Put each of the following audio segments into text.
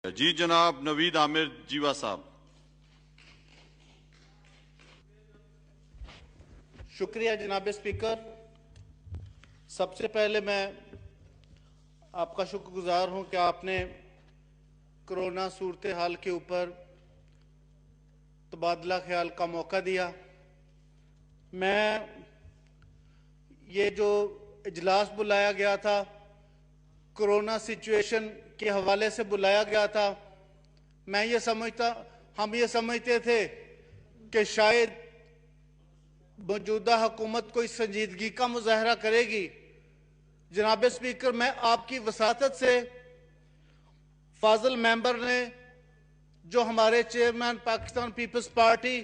जी जनाब नवीद आमिर जीवा साहब। शुक्रिया जनाब स्पीकर। सबसे पहले मैं आपका शुक्रगुजार हूं कि आपने कोरोना सूरत हाल के ऊपर तबादला ख्याल का मौका दिया। मैं ये जो इजलास बुलाया गया था कोरोना सिचुएशन के हवाले से बुलाया गया था, हम ये समझते थे कि शायद मौजूदा हुकूमत कोई संजीदगी का मुजाहरा करेगी। जनाब स्पीकर, मैं आपकी वसातत से फाजिल मेंबर ने जो हमारे चेयरमैन पाकिस्तान पीपल्स पार्टी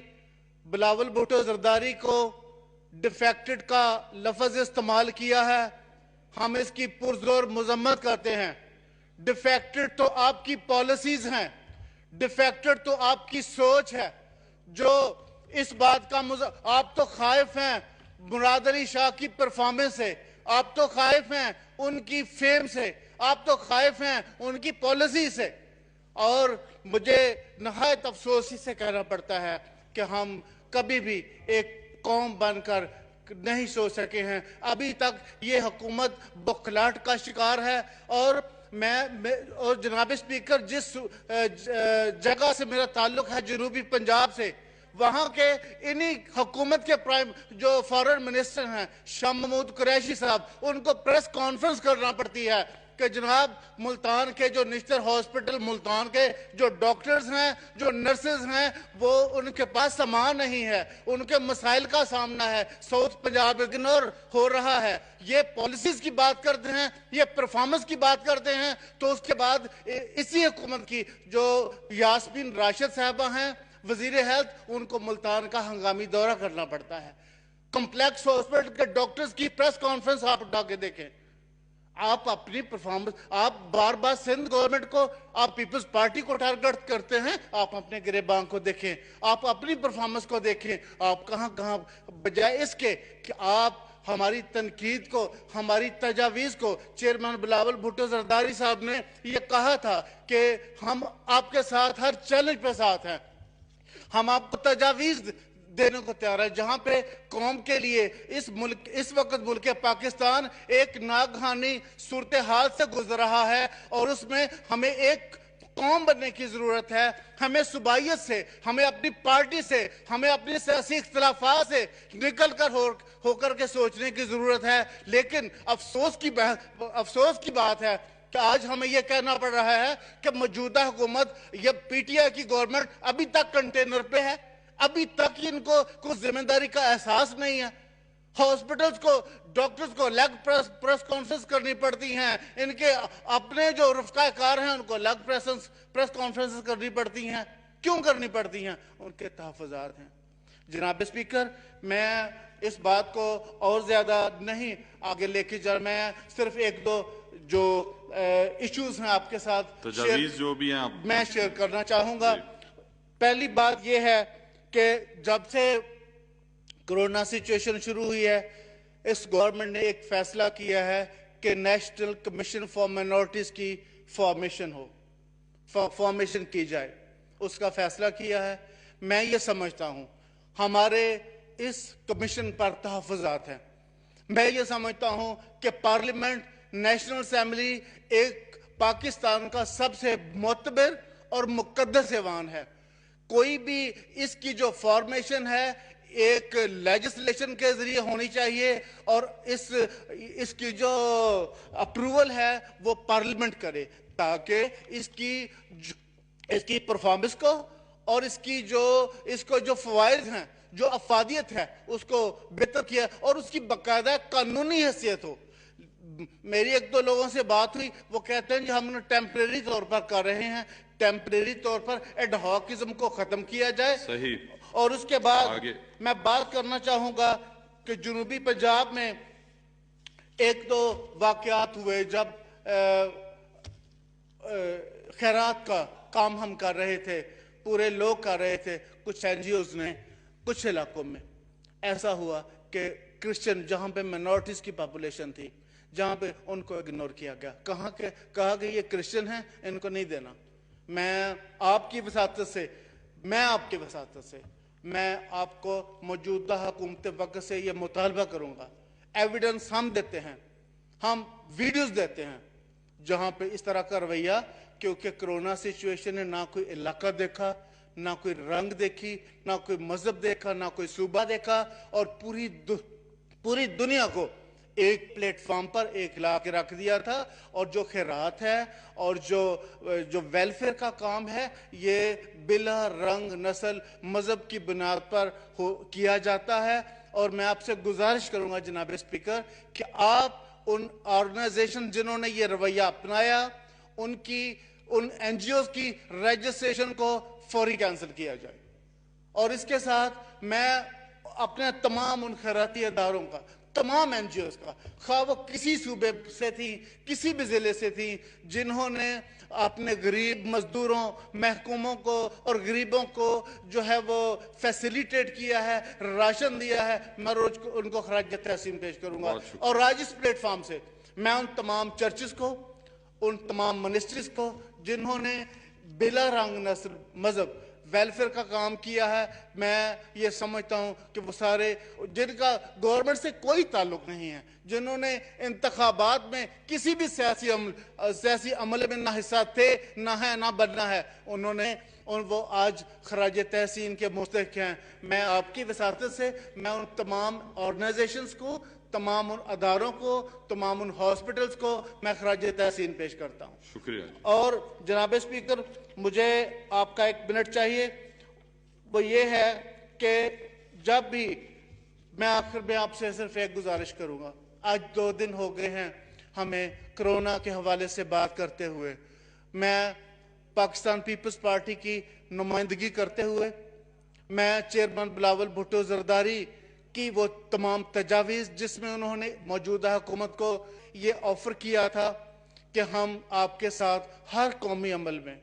बिलावल भुट्टो जरदारी को डिफेक्टेड का लफ्ज इस्तेमाल किया है, हम इसकी पुरजोर मजम्मत करते हैं। डिफेक्टेड तो आपकी पॉलिसीज हैं, डिफेक्टेड तो आपकी सोच है। जो इस बात का आप तो खाइफ हैं मुराद अली शाह की परफॉर्मेंस से, आप तो खाइफ हैं उनकी फेम से, आप तो खाइफ हैं उनकी पॉलिसी से। और मुझे नहायत अफसोस से कहना पड़ता है कि हम कभी भी एक कौम बनकर नहीं सोच सके हैं। अभी तक ये हुकूमत बौखलाहट का शिकार है। और और जनाब स्पीकर, जिस जगह से मेरा ताल्लुक है जनूबी पंजाब से, वहां के इन्हीं हुकूमत के प्राइम जो फॉरेन मिनिस्टर हैं शाह महमूद कुरैशी साहब, उनको प्रेस कॉन्फ्रेंस करना पड़ती है कि जनाब मुल्तान के जो नेशनल हॉस्पिटल मुल्तान के जो डॉक्टर्स हैं, जो नर्सेज हैं, वो उनके पास सामान नहीं है, उनके मसाइल का सामना है। साउथ पंजाब इग्नोर हो रहा है। ये पॉलिसीज की बात करते हैं, ये परफॉर्मेंस की बात करते हैं, तो उसके बाद इसी हुकूमत की जो यास्मीन राशिद साहबा हैं वजीर हेल्थ, उनको मुल्तान का हंगामी दौरा करना पड़ता है। कॉम्प्लेक्स हॉस्पिटल के डॉक्टर्स की प्रेस कॉन्फ्रेंस आप उठा के देखें। आप अपनी परफॉर्मेंस, आप बार बार सिंध गवर्नमेंट को, आप पीपल्स पार्टी को टारगेट करते हैं। आप अपने गिरेबान को देखें, आप अपनी परफॉर्मेंस को देखें। आप कहां कहां, बजाय इसके कि आप हमारी तनकीद को, हमारी तजावीज़ को, चेयरमैन बिलावल भुट्टो जरदारी साहब ने यह कहा था कि हम आपके साथ हर चैलेंज पे साथ हैं, हम आपको तजावीज़ देने को तैयार है। जहां पे कौम के लिए इस वक्त मुल्क पाकिस्तान एक नागहानी सूरत हाल से गुजर रहा है और उसमें हमें एक कौम बनने की जरूरत है। हमें सुबाइयत से, हमें अपनी पार्टी से, हमें अपनी सियासी इख्तिलाफात से निकल कर होकर के सोचने की जरूरत है। लेकिन अफसोस की बात है कि आज हमें यह कहना पड़ रहा है कि मौजूदा हुकूमत, यह पीटीआई की गवर्नमेंट अभी तक कंटेनर पे है। अभी तक इनको कुछ जिम्मेदारी का एहसास नहीं है। हॉस्पिटल्स को, डॉक्टर्स को अलग प्रेस कॉन्फ्रेंस करनी पड़ती हैं, इनके अपने जो रफ़्क़ाकार हैं उनको अलग प्रेस कॉन्फ्रेंस करनी पड़ती हैं। क्यों करनी पड़ती हैं? उनके तहफ़्फ़ुज़ात हैं। जनाब स्पीकर, मैं इस बात को और ज्यादा नहीं आगे लेके जा, मैं सिर्फ एक दो जो इश्यूज हैं आपके साथ जो भी हैं मैं शेयर करना चाहूंगा। पहली बात यह है कि जब से कोरोना सिचुएशन शुरू हुई है, इस गवर्नमेंट ने एक फैसला किया है कि नेशनल कमीशन फॉर माइनॉरिटीज की फॉर्मेशन की जाए। उसका फैसला किया है। मैं ये समझता हूं हमारे इस कमीशन पर तहफ़्फ़ुज़ात हैं। मैं ये समझता हूं कि पार्लियामेंट, नेशनल असेंबली एक पाकिस्तान का सबसे मोतबर और मुक़द्दस ऐवान है। कोई भी इसकी जो फॉर्मेशन है एक लेजिस्लेशन के जरिए होनी चाहिए और इसकी जो अप्रूवल है वो पार्लियामेंट करे, ताकि इसकी परफॉर्मेंस को और इसको जो फवाइद हैं, जो अफादियत है, उसको बेहतर किया और उसकी बाकायदा कानूनी हैसियत हो। मेरी एक दो लोगों से बात हुई, वो कहते हैं कि हम टेम्परेरी तौर पर कर रहे हैं। टेम्परेरी तौर पर एडहॉकिज्म को खत्म किया जाए। सही। और उसके बाद मैं बात करना चाहूंगा कि जनूबी पंजाब में एक दो वाकयात हुए जब खैरात का काम हम कर रहे थे, पूरे लोग कर रहे थे। कुछ एनजीओज ने कुछ इलाकों में ऐसा हुआ कि क्रिश्चियन, जहां पे माइनॉरिटीज की पॉपुलेशन थी, जहां पे उनको इग्नोर किया गया। कहा कि ये क्रिश्चियन हैं, इनको नहीं देना। मैं आपकी वसातत से मैं आपको मौजूदा हुकूमत वक्त से ये मुतालबा करूंगा, एविडेंस हम देते हैं, हम वीडियोस देते हैं जहां पे इस तरह का रवैया, क्योंकि कोरोना सिचुएशन ने ना कोई इलाका देखा, ना कोई रंग देखी, ना कोई मजहब देखा, ना कोई सूबा देखा, और पूरी दुनिया को एक प्लेटफॉर्म पर एक ला के रख दिया था। और जो खैरात है और जो वेलफेयर का काम है, ये बिला रंग नस्ल मजहब की बुनियाद पर किया जाता है। और मैं आपसे गुजारिश करूंगा जनाब स्पीकर कि आप उन ऑर्गेनाइजेशन जिन्होंने ये रवैया अपनाया, उन एनजीओ की रजिस्ट्रेशन को फौरी कैंसिल किया जाए। और इसके साथ मैं अपने तमाम उन खैराती इदारों का, तमाम एनजीओ का, खा वो किसी सूबे से थी, किसी भी जिले से थी, जिन्होंने अपने गरीब मजदूरों, महकूमों को और गरीबों को जो है वो फैसिलिटेट किया है, राशन दिया है, मैं रोज उनको खराज तहसीन पेश करूंगा। और आज इस प्लेटफॉर्म से मैं उन तमाम चर्चेस को, उन तमाम मिनिस्ट्रीज को जिन्होंने बिला रंग नस्ल मजहब वेलफेयर का काम किया है, मैं ये समझता हूं कि वो सारे जिनका गवर्नमेंट से कोई ताल्लुक नहीं है, जिन्होंने इंतखाबात में किसी भी सियासी अमल में ना हिस्सा थे, ना है, ना बनना है, वो आज खराज तहसीन के मुस्तहिक हैं। मैं आपकी वसातत से मैं उन तमाम ऑर्गेनाइजेशंस को, तमाम उन अदारों को, तमाम उन हॉस्पिटल्स को मैं खराज तहसीन पेश करता हूँ। शुक्रिया। और जनाब स्पीकर, मुझे आपका 1 मिनट चाहिए। वो ये है कि जब भी मैं आखिर में आपसे सिर्फ एक गुजारिश करूंगा, आज 2 दिन हो गए हैं हमें कोरोना के हवाले से बात करते हुए। मैं पाकिस्तान पीपल्स पार्टी की नुमाइंदगी करते हुए, मैं चेयरमैन बिलावल भुट्टो जरदारी की वो तमाम तजावीज़ जिसमें उन्होंने मौजूदा हुकूमत को ये ऑफर किया था कि हम आपके साथ हर कौमी अमल में,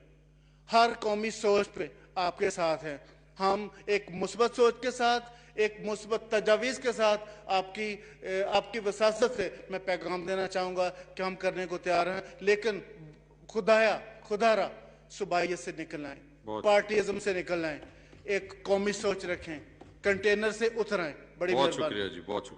हर कौमी सोच पे आपके साथ हैं, हम एक मुस्बत सोच के साथ, एक मुस्बत तजावीज़ के साथ आपकी वसासत से मैं पैगाम देना चाहूँगा कि हम करने को तैयार हैं। लेकिन खुदारा सुबाइयत से निकल आए, पार्टीज़म से निकल आए, एक कौमी सोच रखें, कंटेनर से उतर आए। बड़ी बहुत शुक्रिया जी, बहुत शुक्रिया।